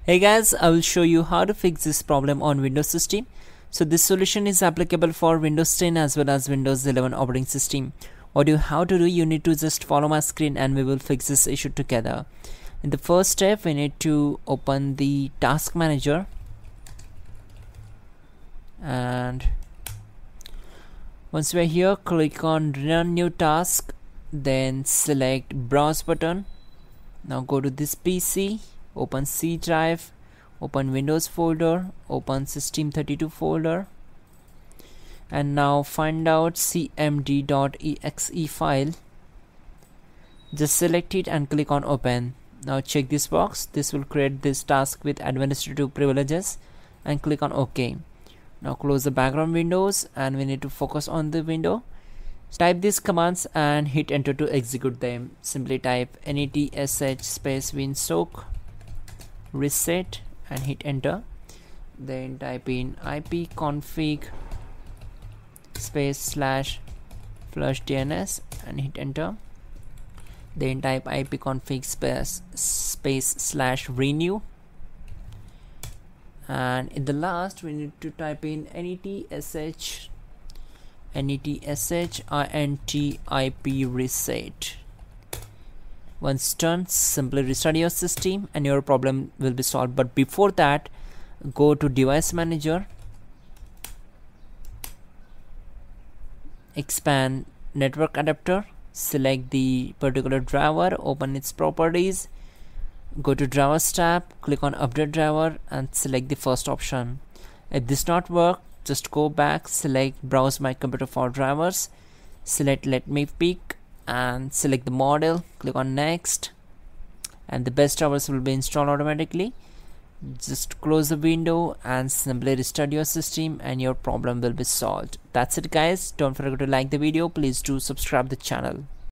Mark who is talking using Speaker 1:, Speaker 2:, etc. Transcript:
Speaker 1: Hey guys, I will show you how to fix this problem on Windows system. So this solution is applicable for Windows 10 as well as Windows 11 operating system. What you have to do, you need to just follow my screen and we will fix this issue together. In the first step, we need to open the task manager, and once we are here, click on run new task, then select browse button. Now go to this PC, open C drive, open Windows folder, open system32 folder, and now find out cmd.exe file. Just select it and click on open. Now check this box. This will create this task with administrative privileges, and click on OK. Now close the background windows and we need to focus on the window. Type these commands and hit enter to execute them. Simply type netsh space winsock reset and hit enter. Then type in ipconfig space / flush DNS and hit enter. Then type ipconfig space / renew, and in the last we need to type in netsh int ip reset. Once done, simply restart your system and your problem will be solved. But before that, go to device manager, expand network adapter, select the particular driver, open its properties, go to drivers tab, click on update driver and select the first option. If this not work, just go back, select browse my computer for drivers, select let me pick and select the model, click on next, and the best drivers will be installed automatically. Just close the window and simply restart your system and your problem will be solved. That's it guys. Don't forget to like the video. Please do subscribe the channel.